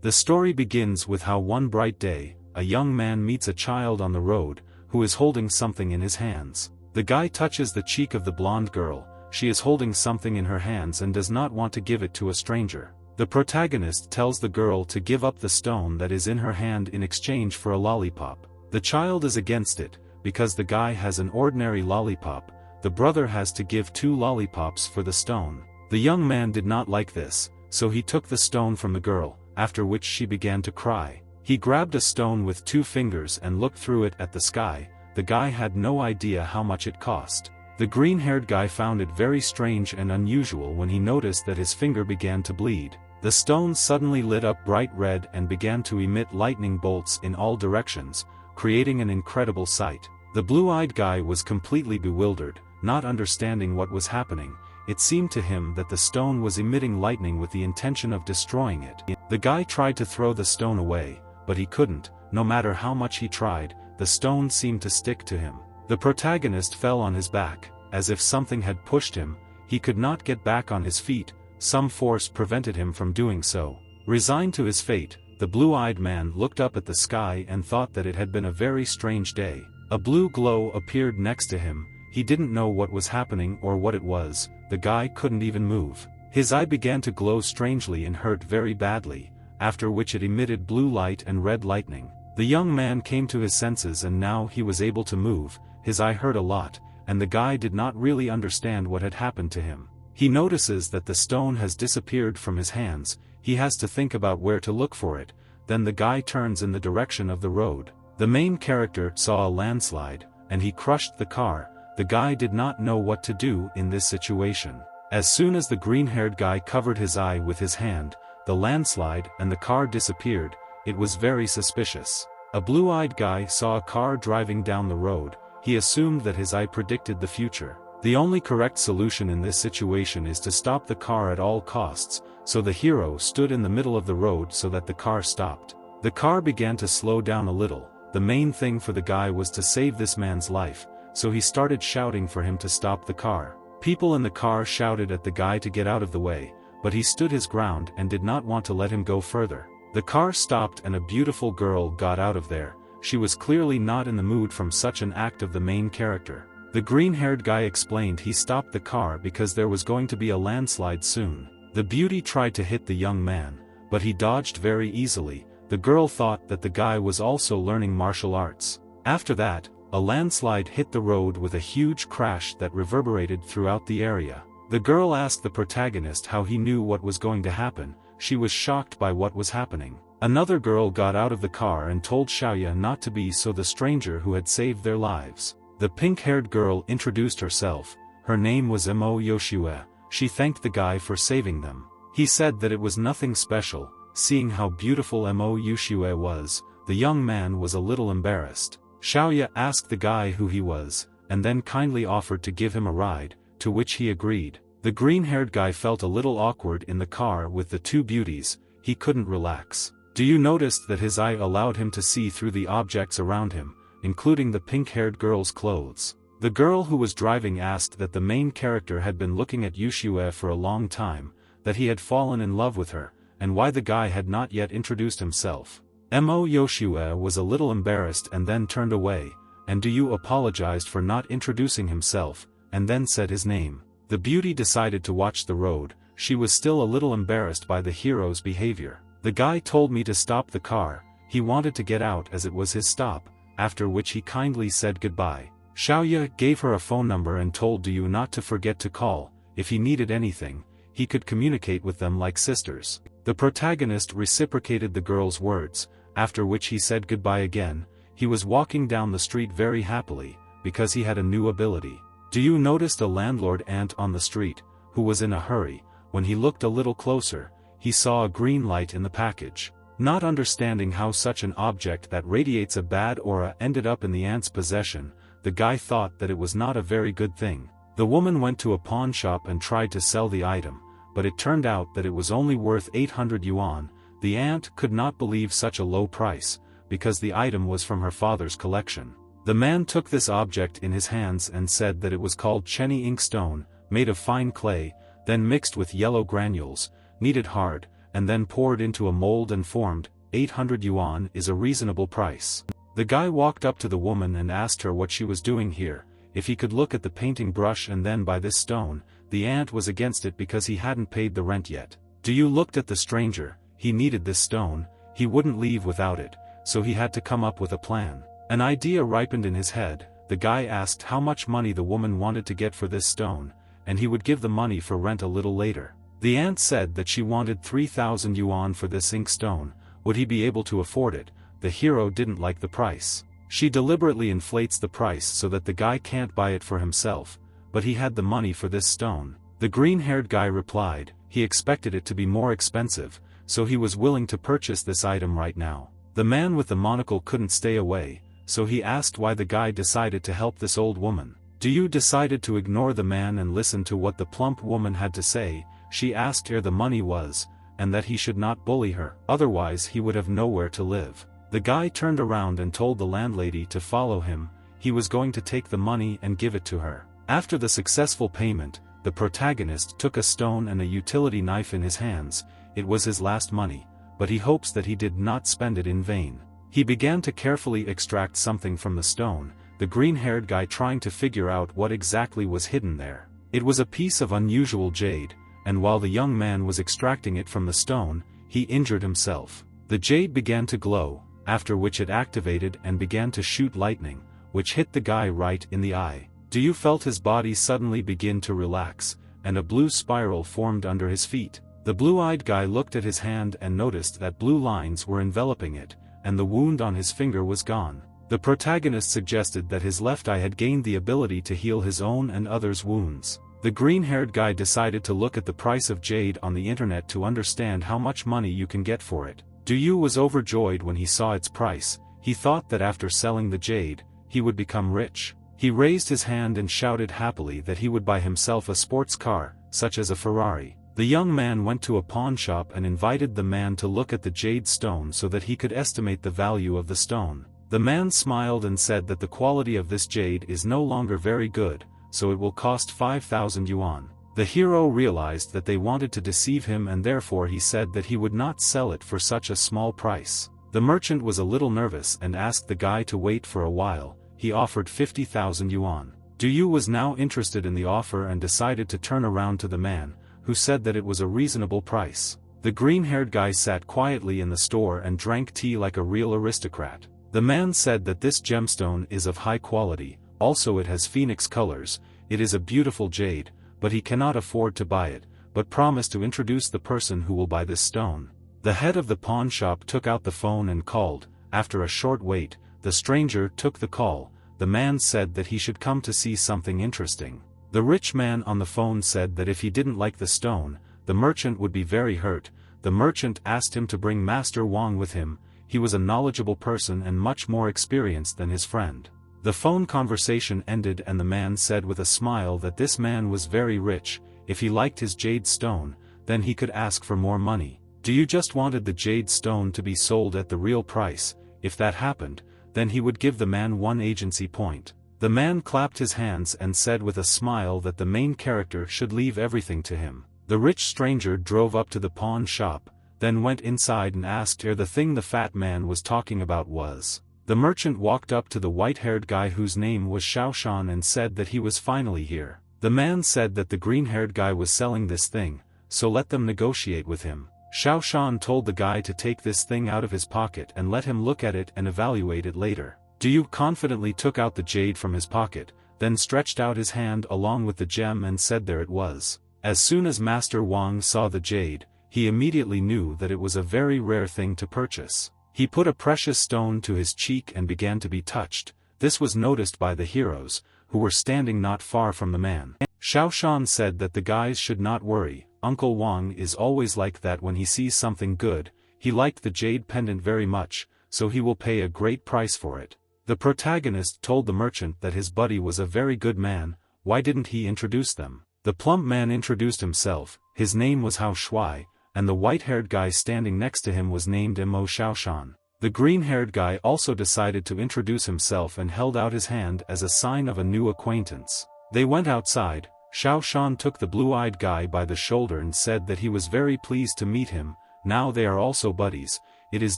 The story begins with how one bright day, a young man meets a child on the road, who is holding something in his hands. The guy touches the cheek of the blonde girl. She is holding something in her hands and does not want to give it to a stranger. The protagonist tells the girl to give up the stone that is in her hand in exchange for a lollipop. The child is against it, because the guy has an ordinary lollipop. The brother has to give 2 lollipops for the stone. The young man did not like this, so he took the stone from the girl, after which she began to cry. He grabbed a stone with 2 fingers and looked through it at the sky. The guy had no idea how much it cost. The green-haired guy found it very strange and unusual when he noticed that his finger began to bleed. The stone suddenly lit up bright red and began to emit lightning bolts in all directions, creating an incredible sight. The blue-eyed guy was completely bewildered, not understanding what was happening. It seemed to him that the stone was emitting lightning with the intention of destroying it. The guy tried to throw the stone away, but he couldn't. No matter how much he tried, the stone seemed to stick to him. The protagonist fell on his back, as if something had pushed him. He could not get back on his feet. Some force prevented him from doing so. Resigned to his fate, the blue-eyed man looked up at the sky and thought that it had been a very strange day. A blue glow appeared next to him. He didn't know what was happening or what it was. The guy couldn't even move. His eye began to glow strangely and hurt very badly, after which it emitted blue light and red lightning. The young man came to his senses and now he was able to move. His eye hurt a lot, and the guy did not really understand what had happened to him. He notices that the stone has disappeared from his hands. He has to think about where to look for it. Then the guy turns in the direction of the road. The main character saw a landslide, and he crushed the car. The guy did not know what to do in this situation. As soon as the green-haired guy covered his eye with his hand, the landslide and the car disappeared. It was very suspicious. A blue-eyed guy saw a car driving down the road. He assumed that his eye predicted the future. The only correct solution in this situation is to stop the car at all costs, so the hero stood in the middle of the road so that the car stopped. The car began to slow down a little. The main thing for the guy was to save this man's life, so he started shouting for him to stop the car. People in the car shouted at the guy to get out of the way, but he stood his ground and did not want to let him go further. The car stopped and a beautiful girl got out of there. She was clearly not in the mood from such an act of the main character. The green-haired guy explained he stopped the car because there was going to be a landslide soon. The beauty tried to hit the young man, but he dodged very easily. The girl thought that the guy was also learning martial arts. After that, a landslide hit the road with a huge crash that reverberated throughout the area. The girl asked the protagonist how he knew what was going to happen. She was shocked by what was happening. Another girl got out of the car and told Xiaoya not to be so the stranger who had saved their lives. The pink-haired girl introduced herself. Her name was Mo Yoshue. She thanked the guy for saving them. He said that it was nothing special. Seeing how beautiful Mo Yoshue was, the young man was a little embarrassed. Xiaoya asked the guy who he was, and then kindly offered to give him a ride, to which he agreed. The green-haired guy felt a little awkward in the car with the 2 beauties. He couldn't relax. Do you notice that his eye allowed him to see through the objects around him, including the pink-haired girl's clothes? The girl who was driving asked that the main character had been looking at Yoshue for a long time, that he had fallen in love with her, and why the guy had not yet introduced himself. Mo Yoshue was a little embarrassed and then turned away. And do you apologized for not introducing himself, and then said his name. The beauty decided to watch the road. She was still a little embarrassed by the hero's behavior. The guy told me to stop the car. He wanted to get out as it was his stop, after which he kindly said goodbye. Xiaoya gave her a phone number and told Du not to forget to call. If he needed anything, he could communicate with them like sisters. The protagonist reciprocated the girl's words, after which he said goodbye again. He was walking down the street very happily, because he had a new ability. Du noticed a landlord ant on the street, who was in a hurry. When he looked a little closer, he saw a green light in the package. Not understanding how such an object that radiates a bad aura ended up in the ant's possession, the guy thought that it was not a very good thing. The woman went to a pawn shop and tried to sell the item, but it turned out that it was only worth 800 yuan. The ant could not believe such a low price, because the item was from her father's collection. The man took this object in his hands and said that it was called Chenny ink stone, made of fine clay, then mixed with yellow granules, kneaded hard, and then poured into a mold and formed. 800 yuan is a reasonable price. The guy walked up to the woman and asked her what she was doing here, if he could look at the painting brush and then buy this stone. The aunt was against it because he hadn't paid the rent yet. Do you looked at the stranger, he needed this stone, he wouldn't leave without it, so he had to come up with a plan. An idea ripened in his head. The guy asked how much money the woman wanted to get for this stone, and he would give the money for rent a little later. The aunt said that she wanted 3,000 yuan for this ink stone. Would he be able to afford it? The hero didn't like the price. She deliberately inflates the price so that the guy can't buy it for himself, but he had the money for this stone. The green-haired guy replied, he expected it to be more expensive, so he was willing to purchase this item right now. The man with the monocle couldn't stay away, so he asked why the guy decided to help this old woman. Do you decided to ignore the man and listen to what the plump woman had to say? She asked where the money was, and that he should not bully her, otherwise he would have nowhere to live. The guy turned around and told the landlady to follow him. He was going to take the money and give it to her. After the successful payment, the protagonist took a stone and a utility knife in his hands. It was his last money, but he hopes that he did not spend it in vain. He began to carefully extract something from the stone, the green-haired guy trying to figure out what exactly was hidden there. It was a piece of unusual jade, and while the young man was extracting it from the stone, he injured himself. The jade began to glow, after which it activated and began to shoot lightning, which hit the guy right in the eye. Do you felt his body suddenly begin to relax, and a blue spiral formed under his feet? The blue-eyed guy looked at his hand and noticed that blue lines were enveloping it, and the wound on his finger was gone. The protagonist suggested that his left eye had gained the ability to heal his own and others' wounds. The green-haired guy decided to look at the price of jade on the internet to understand how much money you can get for it. Du was overjoyed when he saw its price. He thought that after selling the jade, he would become rich. He raised his hand and shouted happily that he would buy himself a sports car, such as a Ferrari. The young man went to a pawn shop and invited the man to look at the jade stone so that he could estimate the value of the stone. The man smiled and said that the quality of this jade is no longer very good, so it will cost 5,000 yuan. The hero realized that they wanted to deceive him and therefore he said that he would not sell it for such a small price. The merchant was a little nervous and asked the guy to wait for a while. He offered 50,000 yuan. Du was now interested in the offer and decided to turn around to the man, who said that it was a reasonable price. The green-haired guy sat quietly in the store and drank tea like a real aristocrat. The man said that this gemstone is of high quality, also it has phoenix colors, it is a beautiful jade, but he cannot afford to buy it, but promised to introduce the person who will buy this stone. The head of the pawn shop took out the phone and called. After a short wait, the stranger took the call. The man said that he should come to see something interesting. The rich man on the phone said that if he didn't like the stone, the merchant would be very hurt. The merchant asked him to bring Master Wang with him. He was a knowledgeable person and much more experienced than his friend. The phone conversation ended and the man said with a smile that this man was very rich. If he liked his jade stone, then he could ask for more money. Du just wanted the jade stone to be sold at the real price. If that happened, then he would give the man 1 agency point. The man clapped his hands and said with a smile that the main character should leave everything to him. The rich stranger drove up to the pawn shop, then went inside and asked where the thing the fat man was talking about was. The merchant walked up to the white-haired guy whose name was Shaoshan and said that he was finally here. The man said that the green-haired guy was selling this thing, so let them negotiate with him. Shaoshan told the guy to take this thing out of his pocket and let him look at it and evaluate it later. Du confidently took out the jade from his pocket, then stretched out his hand along with the gem and said there it was. As soon as Master Wang saw the jade, he immediately knew that it was a very rare thing to purchase. He put a precious stone to his cheek and began to be touched. This was noticed by the heroes, who were standing not far from the man. Shaoshan said that the guys should not worry. Uncle Wang is always like that when he sees something good. He liked the jade pendant very much, so he will pay a great price for it. The protagonist told the merchant that his buddy was a very good man. Why didn't he introduce them? The plump man introduced himself. His name was Hao Shuai, and the white-haired guy standing next to him was named Mo Shaoshan. The green-haired guy also decided to introduce himself and held out his hand as a sign of a new acquaintance. They went outside. Shaoshan took the blue-eyed guy by the shoulder and said that he was very pleased to meet him, now they are also buddies. It is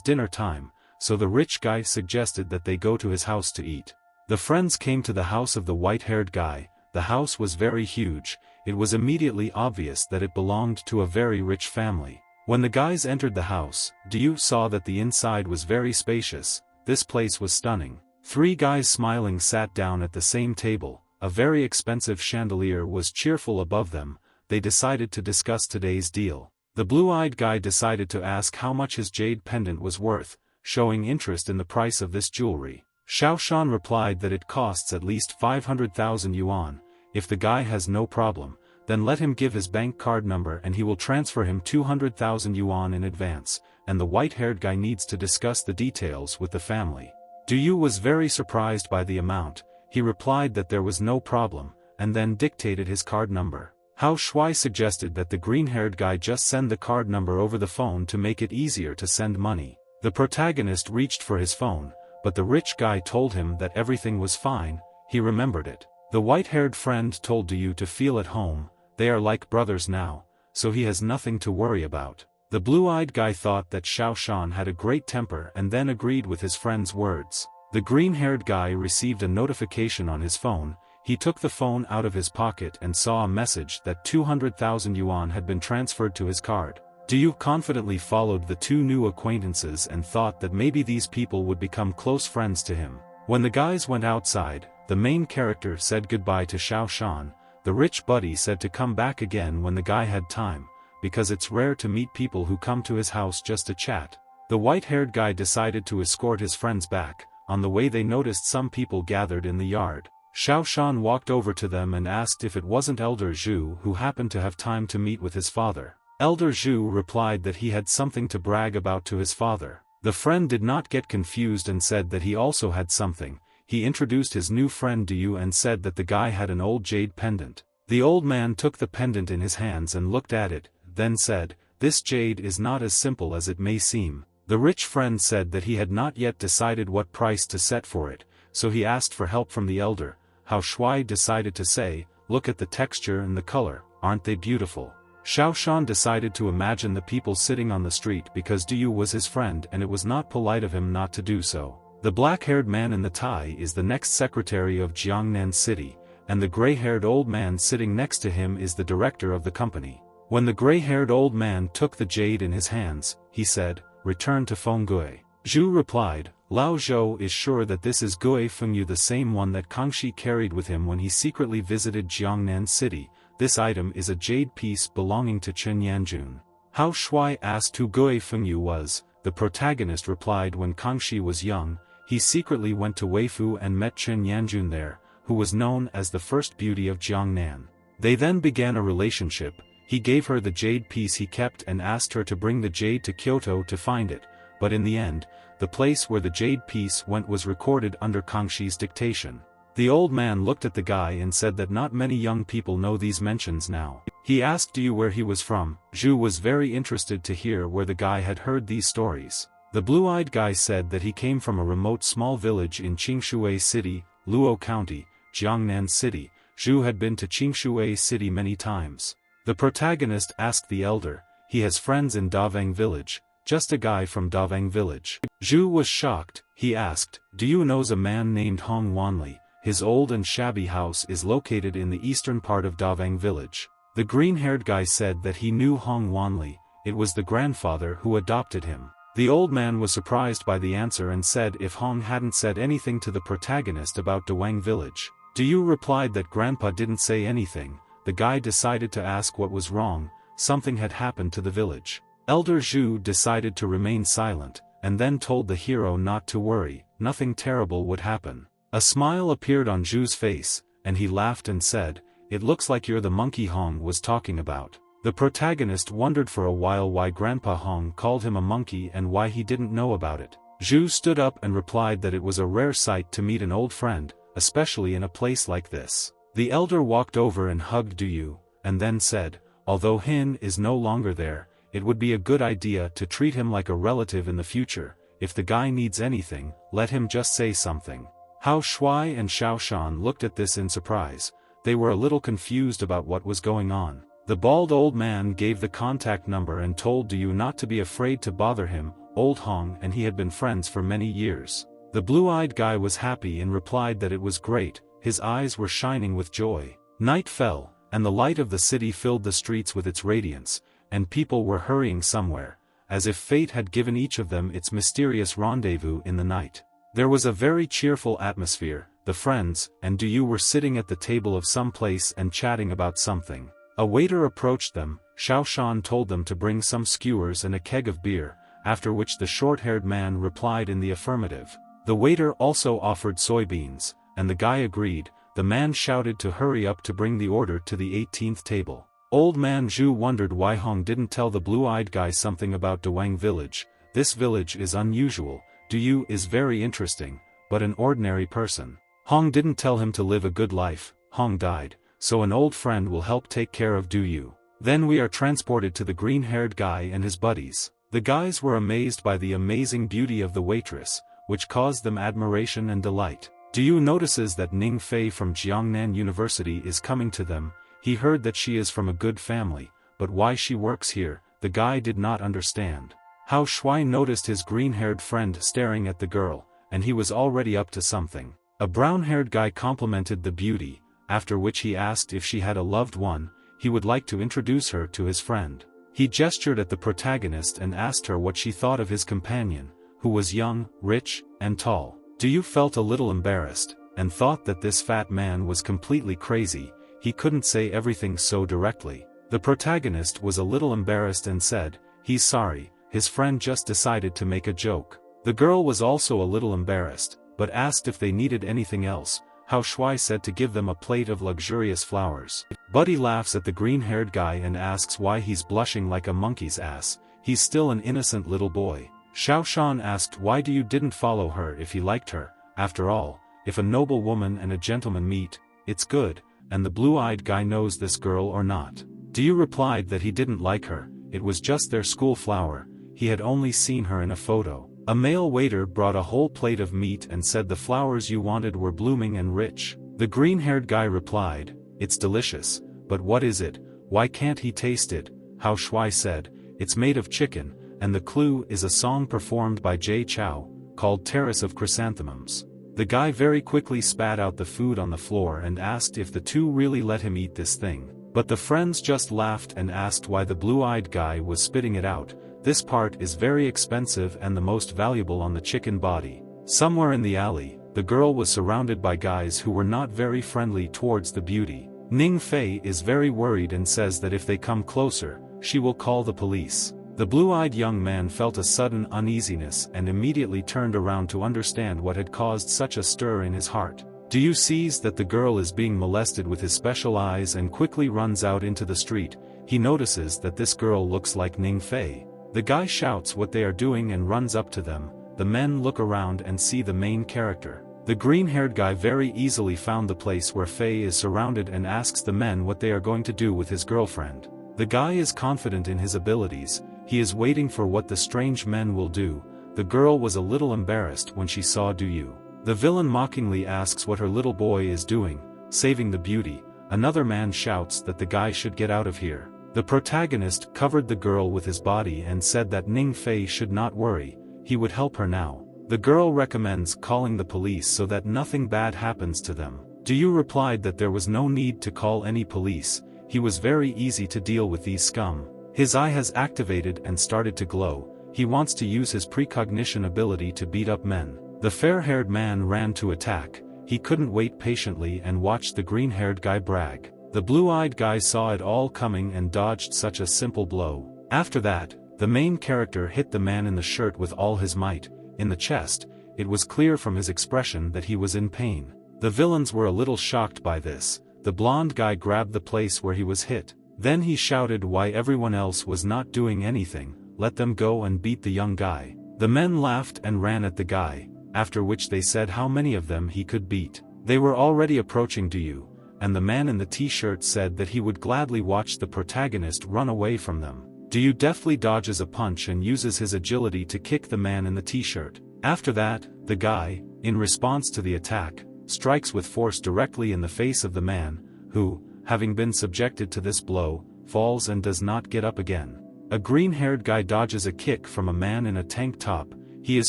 dinner time, so the rich guy suggested that they go to his house to eat. The friends came to the house of the white-haired guy. The house was very huge. It was immediately obvious that it belonged to a very rich family. When the guys entered the house, Dyu saw that the inside was very spacious. This place was stunning. Three guys smiling sat down at the same table. A very expensive chandelier was cheerful above them. They decided to discuss today's deal. The blue-eyed guy decided to ask how much his jade pendant was worth, showing interest in the price of this jewelry. Xiaoshan replied that it costs at least 500,000 yuan. If the guy has no problem, then let him give his bank card number and he will transfer him 200,000 yuan in advance, and the white-haired guy needs to discuss the details with the family. Dyu was very surprised by the amount. He replied that there was no problem, and then dictated his card number. Hao Shui suggested that the green-haired guy just send the card number over the phone to make it easier to send money. The protagonist reached for his phone, but the rich guy told him that everything was fine. He remembered it. The white-haired friend told Dyu to feel at home. They are like brothers now, so he has nothing to worry about. The blue-eyed guy thought that Xiaoshan had a great temper and then agreed with his friend's words. The green-haired guy received a notification on his phone. He took the phone out of his pocket and saw a message that 200,000 yuan had been transferred to his card. Dyu confidently followed the two new acquaintances and thought that maybe these people would become close friends to him. When the guys went outside, the main character said goodbye to Xiaoshan. The rich buddy said to come back again when the guy had time, because it's rare to meet people who come to his house just to chat. The white-haired guy decided to escort his friends back. On the way they noticed some people gathered in the yard. Xiaoshan walked over to them and asked if it wasn't Elder Zhu who happened to have time to meet with his father. Elder Zhu replied that he had something to brag about to his father. The friend did not get confused and said that he also had something. He introduced his new friend Dyu and said that the guy had an old jade pendant. The old man took the pendant in his hands and looked at it, then said, "This jade is not as simple as it may seem." The rich friend said that he had not yet decided what price to set for it, so he asked for help from the elder. Hao Shui decided to say, "Look at the texture and the color, aren't they beautiful?" Xiaoshan decided to imagine the people sitting on the street because Dyu was his friend and it was not polite of him not to do so. The black-haired man in the tie is the next secretary of Jiangnan City, and the gray-haired old man sitting next to him is the director of the company. When the gray-haired old man took the jade in his hands, he said, "Return to Fenggui." Zhu replied, "Lao Zhou is sure that this is Gui Fengyu, the same one that Kangxi carried with him when he secretly visited Jiangnan City. This item is a jade piece belonging to Chen Yanjun." Hao Shui asked who Gui Fengyu was. The protagonist replied when Kangxi was young, he secretly went to Weifu and met Chen Yanjun there, who was known as the first beauty of Jiangnan. They then began a relationship. He gave her the jade piece he kept and asked her to bring the jade to Kyoto to find it, but in the end, the place where the jade piece went was recorded under Kangxi's dictation. The old man looked at the guy and said that not many young people know these mentions now. He asked Dyu where he was from. Zhu was very interested to hear where the guy had heard these stories. The blue-eyed guy said that he came from a remote small village in Qingshui City, Luo County, Jiangnan City. Zhu had been to Qingshui City many times. The protagonist asked the elder, he has friends in Davang village, just a guy from Davang village. Zhu was shocked. He asked, "Do you know a man named Hong Wanli? His old and shabby house is located in the eastern part of Davang village." The green-haired guy said that he knew Hong Wanli. It was the grandfather who adopted him. The old man was surprised by the answer and said if Hong hadn't said anything to the protagonist about Dawang village. Dyu replied that grandpa didn't say anything. The guy decided to ask what was wrong. Something had happened to the village. Elder Zhu decided to remain silent, and then told the hero not to worry, nothing terrible would happen. A smile appeared on Zhu's face, and he laughed and said, "It looks like you're the monkey Hong was talking about." The protagonist wondered for a while why Grandpa Hong called him a monkey and why he didn't know about it. Zhu stood up and replied that it was a rare sight to meet an old friend, especially in a place like this. The elder walked over and hugged Dyu, and then said, "Although Hin is no longer there, it would be a good idea to treat him like a relative in the future. If the guy needs anything, let him just say something." Hao Shui and Xiaoshan looked at this in surprise. They were a little confused about what was going on. The bald old man gave the contact number and told Du Yu not to be afraid to bother him. Old Hong and he had been friends for many years. The blue-eyed guy was happy and replied that it was great, his eyes were shining with joy. Night fell, and the light of the city filled the streets with its radiance, and people were hurrying somewhere, as if fate had given each of them its mysterious rendezvous in the night. There was a very cheerful atmosphere. The friends and Du Yu were sitting at the table of some place and chatting about something. A waiter approached them. Xiao Shan told them to bring some skewers and a keg of beer, after which the short-haired man replied in the affirmative. The waiter also offered soybeans, and the guy agreed. The man shouted to hurry up to bring the order to the 18th table. Old man Zhu wondered why Hong didn't tell the blue-eyed guy something about Dawang village. This village is unusual. Du Yu is very interesting, but an ordinary person. Hong didn't tell him to live a good life. Hong died, so an old friend will help take care of Du Yu. Then we are transported to the green-haired guy and his buddies. The guys were amazed by the amazing beauty of the waitress, which caused them admiration and delight. Du Yu notices that Ning Fei from Jiangnan University is coming to them. He heard that she is from a good family, but why she works here, the guy did not understand. Hao Shui noticed his green-haired friend staring at the girl, and he was already up to something. A brown-haired guy complimented the beauty, after which he asked if she had a loved one. He would like to introduce her to his friend. He gestured at the protagonist and asked her what she thought of his companion, who was young, rich, and tall. Du Yu felt a little embarrassed, and thought that this fat man was completely crazy. He couldn't say everything so directly. The protagonist was a little embarrassed and said, he's sorry, his friend just decided to make a joke. The girl was also a little embarrassed, but asked if they needed anything else. Hao Shui said to give them a plate of luxurious flowers. Buddy laughs at the green-haired guy and asks why he's blushing like a monkey's ass. He's still an innocent little boy. Xiao Shan asked why Du Yu didn't follow her if he liked her. After all, if a noble woman and a gentleman meet, it's good, and the blue-eyed guy knows this girl or not. Du Yu replied that he didn't like her, it was just their school flower, he had only seen her in a photo. A male waiter brought a whole plate of meat and said the flowers you wanted were blooming and rich. The green-haired guy replied, it's delicious, but what is it, why can't he taste it? Hao Shui said, it's made of chicken, and the clue is a song performed by Jay Chou, called Terrace of Chrysanthemums. The guy very quickly spat out the food on the floor and asked if the two really let him eat this thing. But the friends just laughed and asked why the blue-eyed guy was spitting it out. This part is very expensive and the most valuable on the chicken body. Somewhere in the alley, the girl was surrounded by guys who were not very friendly towards the beauty. Ning Fei is very worried and says that if they come closer, she will call the police. The blue-eyed young man felt a sudden uneasiness and immediately turned around to understand what had caused such a stir in his heart. Du Yu sees that the girl is being molested with his special eyes and quickly runs out into the street. He notices that this girl looks like Ning Fei. The guy shouts what they are doing and runs up to them. The men look around and see the main character. The green-haired guy very easily found the place where Fei is surrounded and asks the men what they are going to do with his girlfriend. The guy is confident in his abilities. He is waiting for what the strange men will do. The girl was a little embarrassed when she saw Du Yu. The villain mockingly asks what her little boy is doing, saving the beauty. Another man shouts that the guy should get out of here. The protagonist covered the girl with his body and said that Ning Fei should not worry, he would help her now. The girl recommends calling the police so that nothing bad happens to them. Du Yu replied that there was no need to call any police. He was very easy to deal with these scum. His eye has activated and started to glow. He wants to use his precognition ability to beat up men. The fair-haired man ran to attack. He couldn't wait patiently and watched the green-haired guy brag. The blue-eyed guy saw it all coming and dodged such a simple blow. After that, the main character hit the man in the shirt with all his might, in the chest. It was clear from his expression that he was in pain. The villains were a little shocked by this. The blonde guy grabbed the place where he was hit. Then he shouted why everyone else was not doing anything. Let them go and beat the young guy. The men laughed and ran at the guy, after which they said how many of them he could beat. They were already approaching Du Yu, and the man in the t-shirt said that he would gladly watch the protagonist run away from them. Du Yu deftly dodges a punch and uses his agility to kick the man in the t-shirt. After that, the guy, in response to the attack, strikes with force directly in the face of the man, who, having been subjected to this blow, falls and does not get up again. A green-haired guy dodges a kick from a man in a tank top. He is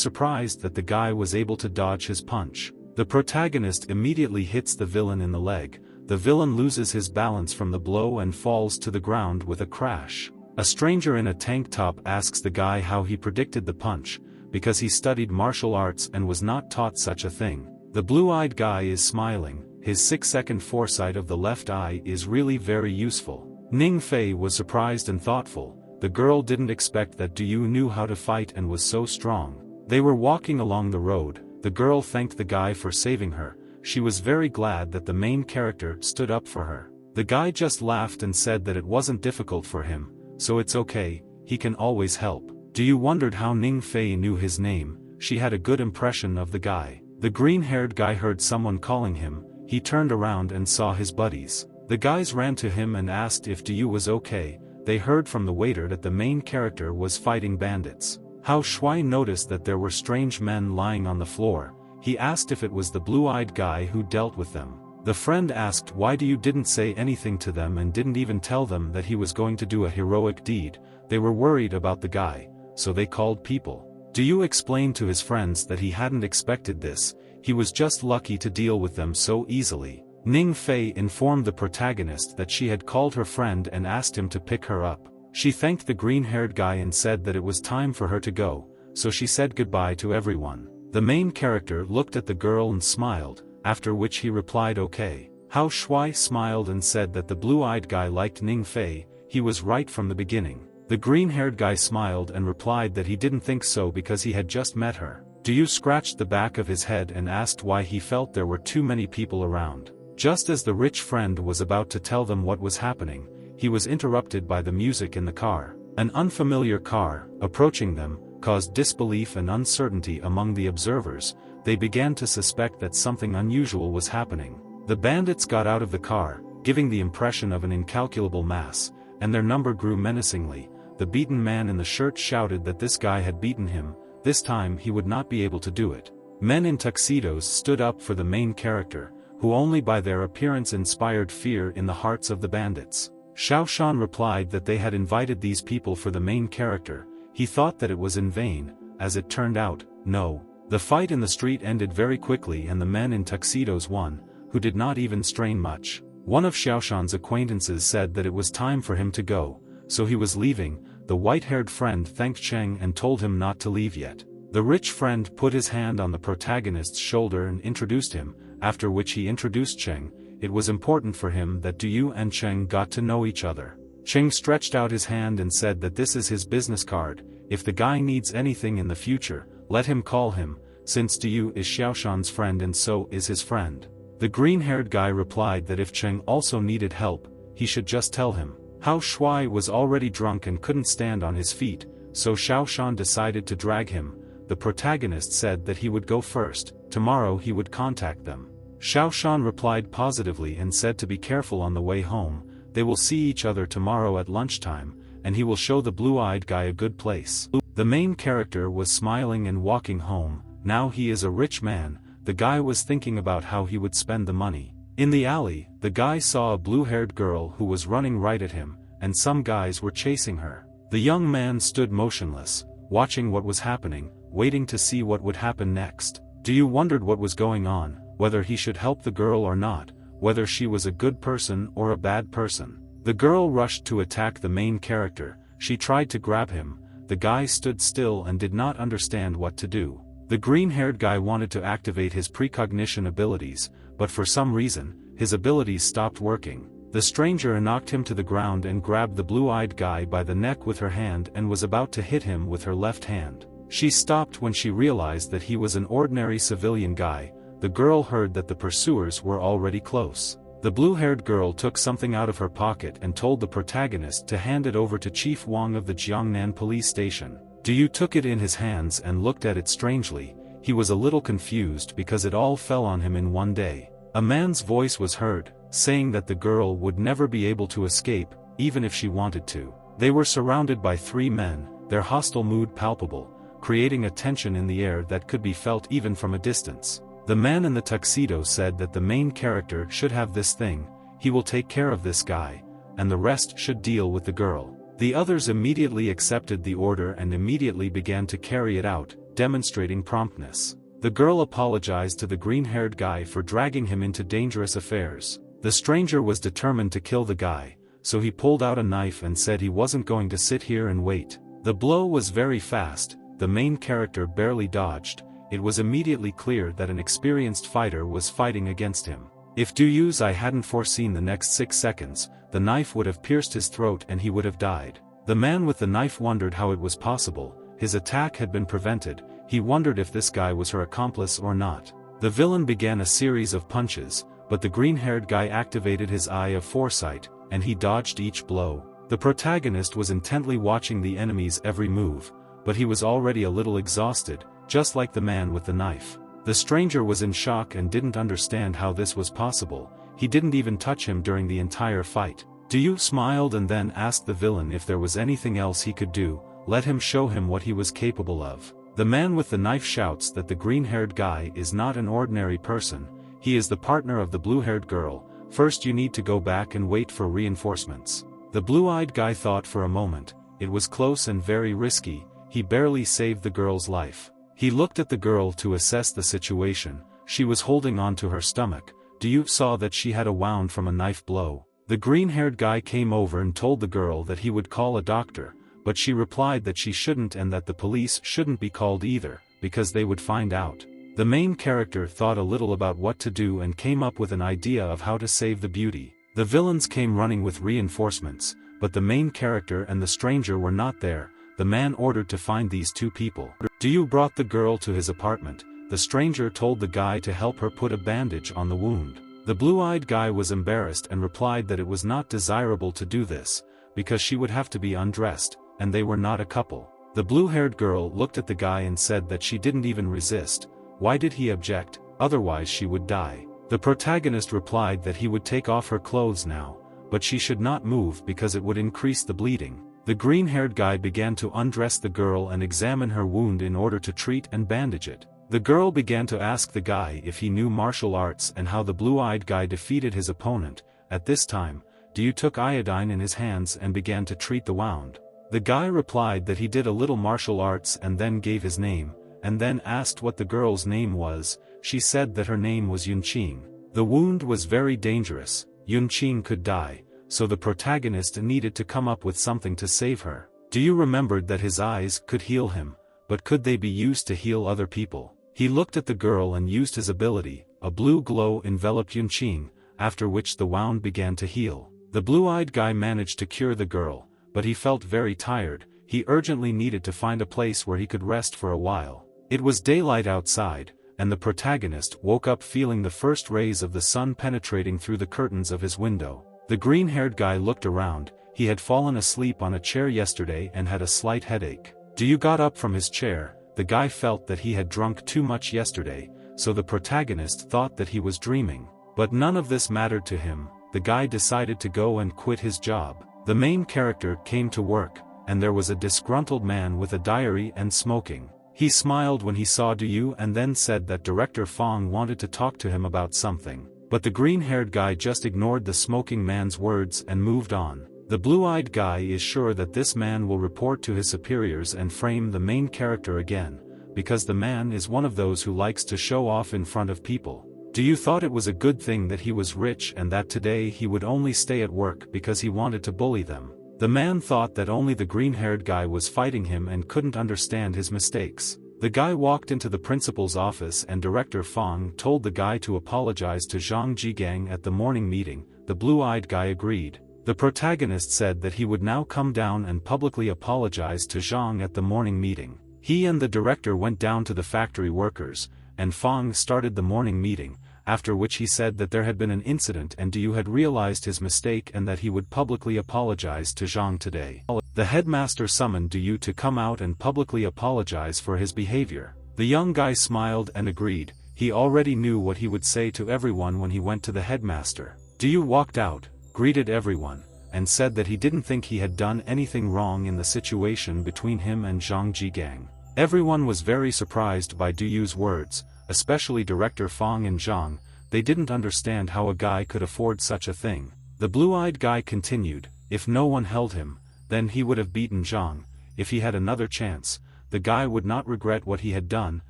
surprised that the guy was able to dodge his punch. The protagonist immediately hits the villain in the leg. The villain loses his balance from the blow and falls to the ground with a crash. A stranger in a tank top asks the guy how he predicted the punch, because he studied martial arts and was not taught such a thing. The blue-eyed guy is smiling. His 6-second foresight of the left eye is really very useful. Ning Fei was surprised and thoughtful. The girl didn't expect that Du Yu knew how to fight and was so strong. They were walking along the road. The girl thanked the guy for saving her. She was very glad that the main character stood up for her. The guy just laughed and said that it wasn't difficult for him, so it's okay, he can always help. Du Yu wondered how Ning Fei knew his name. She had a good impression of the guy. The green-haired guy heard someone calling him. He turned around and saw his buddies. The guys ran to him and asked if Du Yu was okay. They heard from the waiter that the main character was fighting bandits. Hao Shui noticed that there were strange men lying on the floor. He asked if it was the blue-eyed guy who dealt with them. The friend asked why Du Yu didn't say anything to them and didn't even tell them that he was going to do a heroic deed. They were worried about the guy, so they called people. Du Yu explained to his friends that he hadn't expected this. He was just lucky to deal with them so easily. Ning Fei informed the protagonist that she had called her friend and asked him to pick her up. She thanked the green-haired guy and said that it was time for her to go, so she said goodbye to everyone. The main character looked at the girl and smiled, after which he replied okay. Hao Shui smiled and said that the blue-eyed guy liked Ning Fei. He was right from the beginning. The green-haired guy smiled and replied that he didn't think so because he had just met her. Du Yu scratched the back of his head and asked why he felt there were too many people around. Just as the rich friend was about to tell them what was happening, he was interrupted by the music in the car. An unfamiliar car, approaching them, caused disbelief and uncertainty among the observers. They began to suspect that something unusual was happening. The bandits got out of the car, giving the impression of an incalculable mass, and their number grew menacingly. The beaten man in the shirt shouted that this guy had beaten him. This time he would not be able to do it. Men in tuxedos stood up for the main character, who only by their appearance inspired fear in the hearts of the bandits. Xiao Shan replied that they had invited these people for the main character. He thought that it was in vain. As it turned out, no. The fight in the street ended very quickly and the men in tuxedos won, who did not even strain much. One of Xiao Shan's acquaintances said that it was time for him to go, so he was leaving. The white-haired friend thanked Cheng and told him not to leave yet. The rich friend put his hand on the protagonist's shoulder and introduced him, after which he introduced Cheng. It was important for him that Du Yu and Cheng got to know each other. Cheng stretched out his hand and said that this is his business card. If the guy needs anything in the future, let him call him, since Du Yu is Xiaoshan's friend and so is his friend. The green-haired guy replied that if Cheng also needed help, he should just tell him. Hao Shui was already drunk and couldn't stand on his feet, so Xiaoshan decided to drag him. The protagonist said that he would go first. Tomorrow he would contact them. Xiaoshan replied positively and said to be careful on the way home. They will see each other tomorrow at lunchtime, and he will show the blue-eyed guy a good place. The main character was smiling and walking home. Now he is a rich man. The guy was thinking about how he would spend the money. In the alley, the guy saw a blue-haired girl who was running right at him, and some guys were chasing her. The young man stood motionless, watching what was happening, waiting to see what would happen next. Du Yu wondered what was going on, whether he should help the girl or not, whether she was a good person or a bad person. The girl rushed to attack the main character. She tried to grab him. The guy stood still and did not understand what to do. The green-haired guy wanted to activate his precognition abilities, but for some reason, his abilities stopped working. The stranger knocked him to the ground and grabbed the blue-eyed guy by the neck with her hand and was about to hit him with her left hand. She stopped when she realized that he was an ordinary civilian guy. The girl heard that the pursuers were already close. The blue-haired girl took something out of her pocket and told the protagonist to hand it over to Chief Wang of the Jiangnan police station. Du Yu took it in his hands and looked at it strangely. He was a little confused because it all fell on him in one day. A man's voice was heard, saying that the girl would never be able to escape, even if she wanted to. They were surrounded by 3 men, their hostile mood palpable, creating a tension in the air that could be felt even from a distance. The man in the tuxedo said that the main character should have this thing. He will take care of this guy. and the rest should deal with the girl. The others immediately accepted the order and immediately began to carry it out, demonstrating promptness. The girl apologized to the green-haired guy for dragging him into dangerous affairs. The stranger was determined to kill the guy, so he pulled out a knife and said he wasn't going to sit here and wait. The blow was very fast, the main character barely dodged. It was immediately clear that an experienced fighter was fighting against him. If I hadn't foreseen the next 6 seconds, the knife would have pierced his throat and he would have died. The man with the knife wondered how it was possible. His attack had been prevented. He wondered if this guy was her accomplice or not. The villain began a series of punches, but the green-haired guy activated his eye of foresight, and he dodged each blow. The protagonist was intently watching the enemy's every move, but he was already a little exhausted, just like the man with the knife. The stranger was in shock and didn't understand how this was possible. He didn't even touch him during the entire fight. Duyu smiled and then asked the villain if there was anything else he could do. Let him show him what he was capable of. The man with the knife shouts that the green-haired guy is not an ordinary person. He is the partner of the blue-haired girl. First you need to go back and wait for reinforcements. The blue-eyed guy thought for a moment. It was close and very risky. He barely saved the girl's life. He looked at the girl to assess the situation. She was holding on to her stomach. Duyu saw that she had a wound from a knife blow. The green-haired guy came over and told the girl that he would call a doctor, but she replied that she shouldn't and that the police shouldn't be called either, because they would find out. The main character thought a little about what to do and came up with an idea of how to save the beauty. The villains came running with reinforcements, but the main character and the stranger were not there. The man ordered to find these two people. Duyu brought the girl to his apartment. The stranger told the guy to help her put a bandage on the wound. The blue-eyed guy was embarrassed and replied that it was not desirable to do this, because she would have to be undressed, and they were not a couple. The blue-haired girl looked at the guy and said that she didn't even resist. Why did he object? Otherwise she would die. The protagonist replied that he would take off her clothes now, but she should not move because it would increase the bleeding. The green-haired guy began to undress the girl and examine her wound in order to treat and bandage it. The girl began to ask the guy if he knew martial arts and how the blue-eyed guy defeated his opponent. At this time, Duyu took iodine in his hands and began to treat the wound. The guy replied that he did a little martial arts and then gave his name, and then asked what the girl's name was. She said that her name was Yunqing. The wound was very dangerous. Yunqing could die, so the protagonist needed to come up with something to save her. Duyu remembered that his eyes could heal him, but could they be used to heal other people? He looked at the girl and used his ability. A blue glow enveloped Yunqing, after which the wound began to heal. The blue-eyed guy managed to cure the girl, but he felt very tired. He urgently needed to find a place where he could rest for a while. It was daylight outside, and the protagonist woke up feeling the first rays of the sun penetrating through the curtains of his window. The green-haired guy looked around. He had fallen asleep on a chair yesterday and had a slight headache. Duyu got up from his chair. The guy felt that he had drunk too much yesterday, so the protagonist thought that he was dreaming. But none of this mattered to him. The guy decided to go and quit his job. The main character came to work, and there was a disgruntled man with a diary and smoking. He smiled when he saw Duyu and then said that Director Fong wanted to talk to him about something. But the green-haired guy just ignored the smoking man's words and moved on. The blue-eyed guy is sure that this man will report to his superiors and frame the main character again, because the man is one of those who likes to show off in front of people. Duyu thought it was a good thing that he was rich and that today he would only stay at work because he wanted to bully them. The man thought that only the green-haired guy was fighting him and couldn't understand his mistakes. The guy walked into the principal's office and Director Fong told the guy to apologize to Zhang Jigang at the morning meeting. The blue-eyed guy agreed. The protagonist said that he would now come down and publicly apologize to Zhang at the morning meeting. He and the director went down to the factory workers, and Fong started the morning meeting, after which he said that there had been an incident and Duyu had realized his mistake and that he would publicly apologize to Zhang today. The headmaster summoned Duyu to come out and publicly apologize for his behavior. The young guy smiled and agreed. He already knew what he would say to everyone when he went to the headmaster. Duyu walked out, greeted everyone, and said that he didn't think he had done anything wrong in the situation between him and Zhang Jigang. Everyone was very surprised by Duyu's words, especially Director Fong and Zhang. They didn't understand how a guy could afford such a thing. The blue-eyed guy continued, if no one held him, then he would have beaten Zhang. If he had another chance, the guy would not regret what he had done.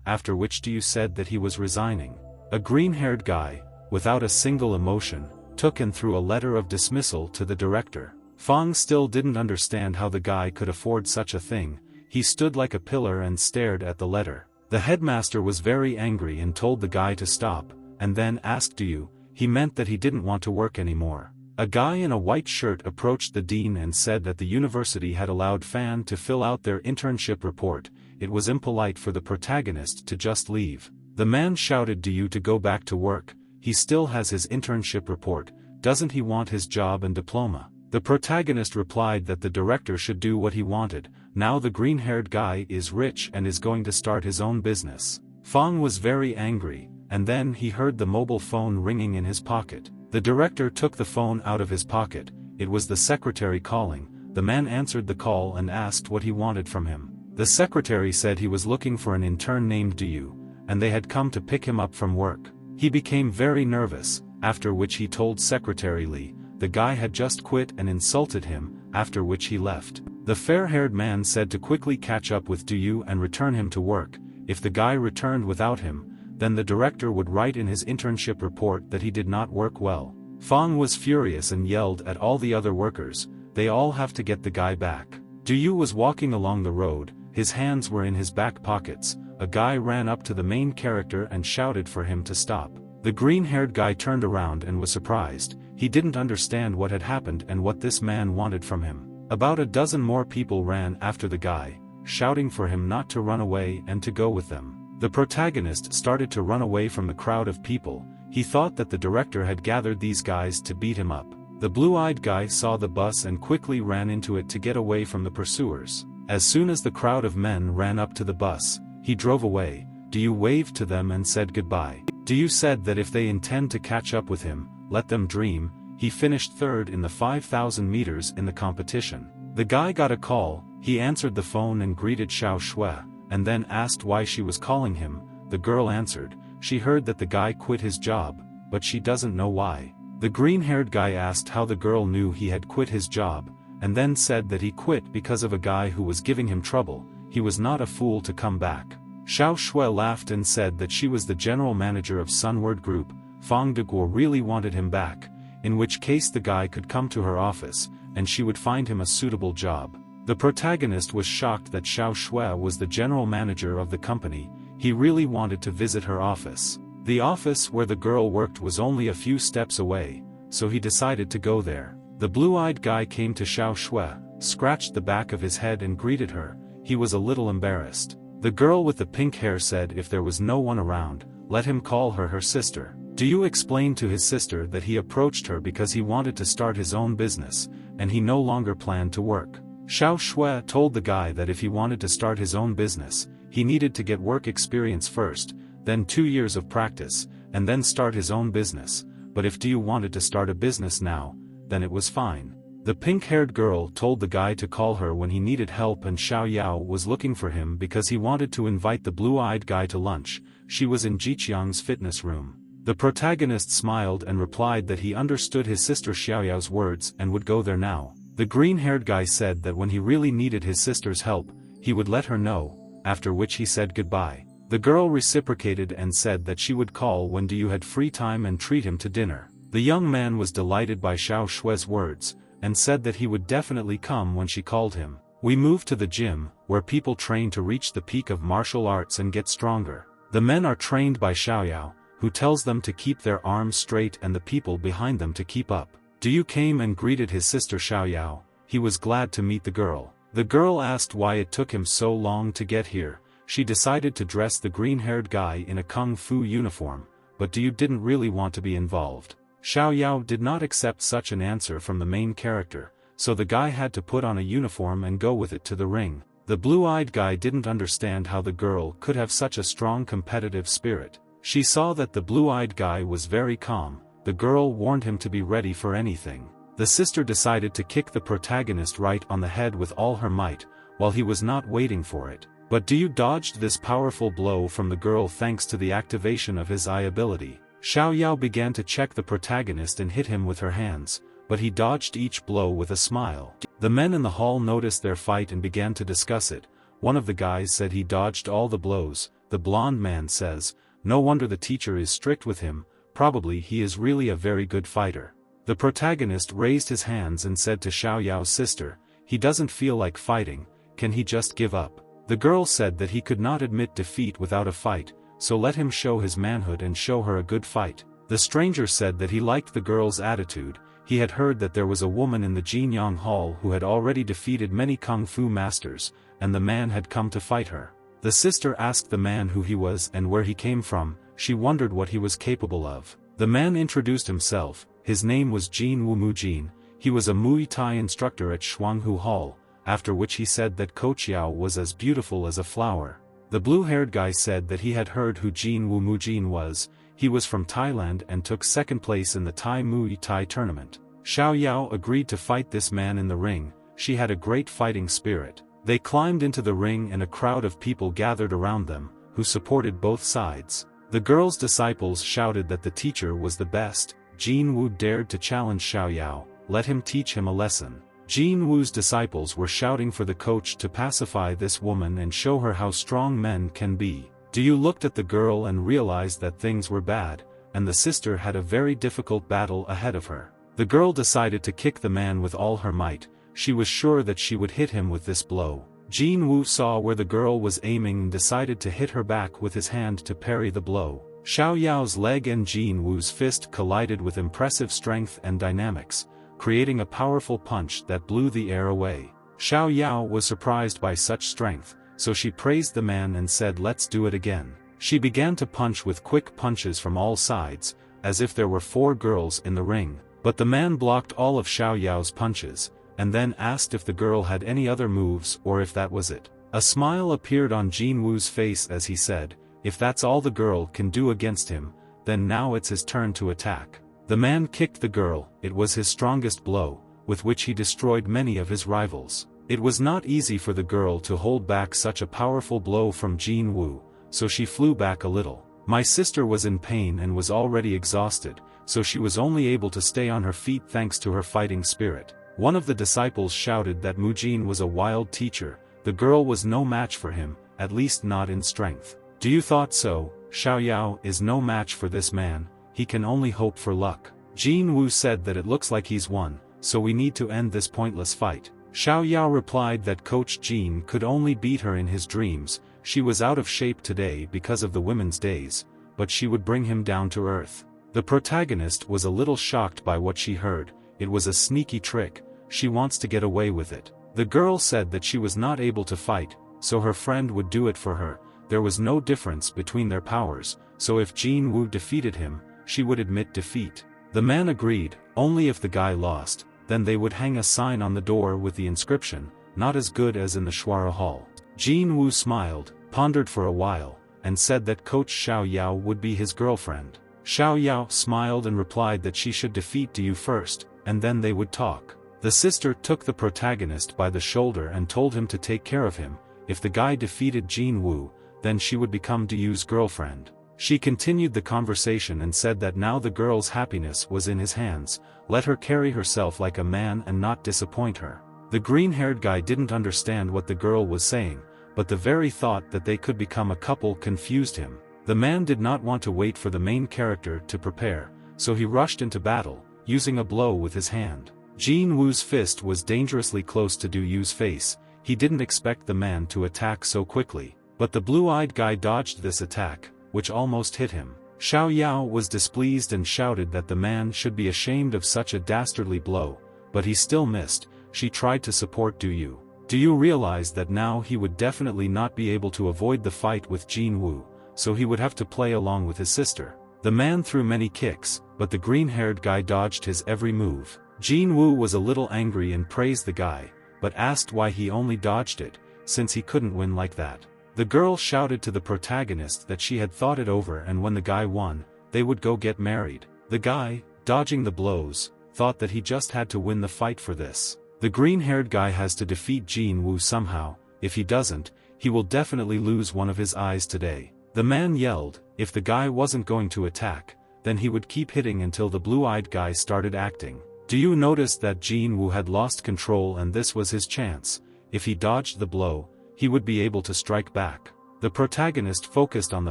After which you said that he was resigning. A green-haired guy, without a single emotion, took and threw a letter of dismissal to the director. Fang still didn't understand how the guy could afford such a thing. He stood like a pillar and stared at the letter. The headmaster was very angry and told the guy to stop, and then asked do you. He meant that he didn't want to work anymore. A guy in a white shirt approached the dean and said that the university had allowed Fan to fill out their internship report. It was impolite for the protagonist to just leave. The man shouted do you to go back to work. He still has his internship report. Doesn't he want his job and diploma? The protagonist replied that the director should do what he wanted. Now the green-haired guy is rich and is going to start his own business. Fang was very angry, and then he heard the mobile phone ringing in his pocket. The director took the phone out of his pocket. It was the secretary calling. The man answered the call and asked what he wanted from him. The secretary said he was looking for an intern named Du, and they had come to pick him up from work. He became very nervous, after which he told Secretary Lee. The guy had just quit and insulted him, after which he left. The fair-haired man said to quickly catch up with Du and return him to work. If the guy returned without him, then the director would write in his internship report that he did not work well. Fang was furious and yelled at all the other workers, they all have to get the guy back. Du was walking along the road, his hands were in his back pockets. A guy ran up to the main character and shouted for him to stop. The green-haired guy turned around and was surprised. He didn't understand what had happened and what this man wanted from him. About a dozen more people ran after the guy, shouting for him not to run away and to go with them. The protagonist started to run away from the crowd of people. He thought that the director had gathered these guys to beat him up. The blue-eyed guy saw the bus and quickly ran into it to get away from the pursuers. As soon as the crowd of men ran up to the bus, he drove away. Du waved to them and said goodbye. Du said that if they intend to catch up with him, let them dream. He finished third in the 5,000 meters in the competition. The guy got a call. He answered the phone and greeted Xiao Shui, and then asked why she was calling him. The girl answered, she heard that the guy quit his job, but she doesn't know why. The green-haired guy asked how the girl knew he had quit his job, and then said that he quit because of a guy who was giving him trouble. He was not a fool to come back. Xiao Shui laughed and said that she was the general manager of Sunward Group. Fang Deguo really wanted him back, in which case the guy could come to her office, and she would find him a suitable job. The protagonist was shocked that Xiao Shui was the general manager of the company. He really wanted to visit her office. The office where the girl worked was only a few steps away, so he decided to go there. The blue-eyed guy came to Xiao Shui, scratched the back of his head and greeted her. He was a little embarrassed. The girl with the pink hair said if there was no one around, let him call her sister. Du explained to his sister that he approached her because he wanted to start his own business, and he no longer planned to work. Xiao Shui told the guy that if he wanted to start his own business, he needed to get work experience first, then 2 years of practice, and then start his own business. But if Du wanted to start a business now, then it was fine. The pink-haired girl told the guy to call her when he needed help, and Xiao Yao was looking for him because he wanted to invite the blue-eyed guy to lunch. She was in Jiqiang's fitness room. The protagonist smiled and replied that he understood his sister Xiao Yao's words and would go there now. The green-haired guy said that when he really needed his sister's help, he would let her know, after which he said goodbye. The girl reciprocated and said that she would call when Du had free time and treat him to dinner. The young man was delighted by Xiao Shui's words, and said that he would definitely come when she called him. We moved to the gym, where people train to reach the peak of martial arts and get stronger. The men are trained by Xiao Yao, who tells them to keep their arms straight and the people behind them to keep up. Du came and greeted his sister Xiao Yao. He was glad to meet the girl. The girl asked why it took him so long to get here. She decided to dress the green-haired guy in a kung fu uniform, but Du didn't really want to be involved. Xiao Yao did not accept such an answer from the main character, so the guy had to put on a uniform and go with it to the ring. The blue-eyed guy didn't understand how the girl could have such a strong competitive spirit. She saw that the blue-eyed guy was very calm. The girl warned him to be ready for anything. The sister decided to kick the protagonist right on the head with all her might, while he was not waiting for it. But Du dodged this powerful blow from the girl thanks to the activation of his eye ability. Xiao Yao began to check the protagonist and hit him with her hands, but he dodged each blow with a smile. The men in the hall noticed their fight and began to discuss it. One of the guys said he dodged all the blows. The blonde man says, "No wonder the teacher is strict with him, probably he is really a very good fighter." The protagonist raised his hands and said to Xiao Yao's sister, "He doesn't feel like fighting, can he just give up?" The girl said that he could not admit defeat without a fight, so let him show his manhood and show her a good fight. The stranger said that he liked the girl's attitude. He had heard that there was a woman in the Jinyang Hall who had already defeated many kung fu masters, and the man had come to fight her. The sister asked the man who he was and where he came from. She wondered what he was capable of. The man introduced himself. His name was Jin Wu Mujin. He was a Muay Thai instructor at Shuanghu Hall, after which he said that Coach Yao was as beautiful as a flower. The blue-haired guy said that he had heard who Jin Wu Mujin was. He was from Thailand and took second place in the Thai Muay Thai tournament. Xiao Yao agreed to fight this man in the ring. She had a great fighting spirit. They climbed into the ring and a crowd of people gathered around them, who supported both sides. The girl's disciples shouted that the teacher was the best. Jin Wu dared to challenge Xiao Yao, let him teach him a lesson. Jin Wu's disciples were shouting for the coach to pacify this woman and show her how strong men can be. You looked at the girl and realized that things were bad, and the sister had a very difficult battle ahead of her. The girl decided to kick the man with all her might. She was sure that she would hit him with this blow. Jin Wu saw where the girl was aiming and decided to hit her back with his hand to parry the blow. Xiao Yao's leg and Jin Wu's fist collided with impressive strength and dynamics, creating a powerful punch that blew the air away. Xiao Yao was surprised by such strength, so she praised the man and said, "Let's do it again." She began to punch with quick punches from all sides, as if there were 4 girls in the ring, but the man blocked all of Xiao Yao's punches, and then asked if the girl had any other moves or if that was it. A smile appeared on Jin Wu's face as he said, "If that's all the girl can do against him, then now it's his turn to attack." The man kicked the girl. It was his strongest blow, with which he destroyed many of his rivals. It was not easy for the girl to hold back such a powerful blow from Jin Wu, so she flew back a little. My sister was in pain and was already exhausted, so she was only able to stay on her feet thanks to her fighting spirit. One of the disciples shouted that Mujin was a wild teacher. The girl was no match for him, at least not in strength. "Do you thought so? Xiao Yao is no match for this man, he can only hope for luck." Jin Wu said that it looks like he's won, so we need to end this pointless fight. Xiao Yao replied that Coach Jin could only beat her in his dreams. She was out of shape today because of the Women's Days, but she would bring him down to earth. The protagonist was a little shocked by what she heard. It was a sneaky trick. She wants to get away with it. The girl said that she was not able to fight, so her friend would do it for her. There was no difference between their powers, so if Jin Wu defeated him, she would admit defeat. The man agreed, only if the guy lost, then they would hang a sign on the door with the inscription, "Not as good as in the Shuara Hall." Jin Wu smiled, pondered for a while, and said that Coach Xiao Yao would be his girlfriend. Xiao Yao smiled and replied that she should defeat Du first, and then they would talk. The sister took the protagonist by the shoulder and told him to take care of him. If the guy defeated Jin Wu, then she would become Du's girlfriend. She continued the conversation and said that now the girl's happiness was in his hands. Let her carry herself like a man and not disappoint her. The green-haired guy didn't understand what the girl was saying, but the very thought that they could become a couple confused him. The man did not want to wait for the main character to prepare, so he rushed into battle, using a blow with his hand. Jin Wu's fist was dangerously close to Du's face. He didn't expect the man to attack so quickly, but the blue-eyed guy dodged this attack, which almost hit him. Xiao Yao was displeased and shouted that the man should be ashamed of such a dastardly blow, but he still missed. She tried to support Du. Du realized that now he would definitely not be able to avoid the fight with Jin Wu, so he would have to play along with his sister. The man threw many kicks, but the green-haired guy dodged his every move. Jin Wu was a little angry and praised the guy, but asked why he only dodged it, since he couldn't win like that. The girl shouted to the protagonist that she had thought it over and when the guy won, they would go get married. The guy, dodging the blows, thought that he just had to win the fight for this. The green-haired guy has to defeat Jin Wu somehow. If he doesn't, he will definitely lose one of his eyes today. The man yelled, if the guy wasn't going to attack, then he would keep hitting until the blue-eyed guy started acting. Do you notice that Jin Woo had lost control and this was his chance? If he dodged the blow, he would be able to strike back. The protagonist focused on the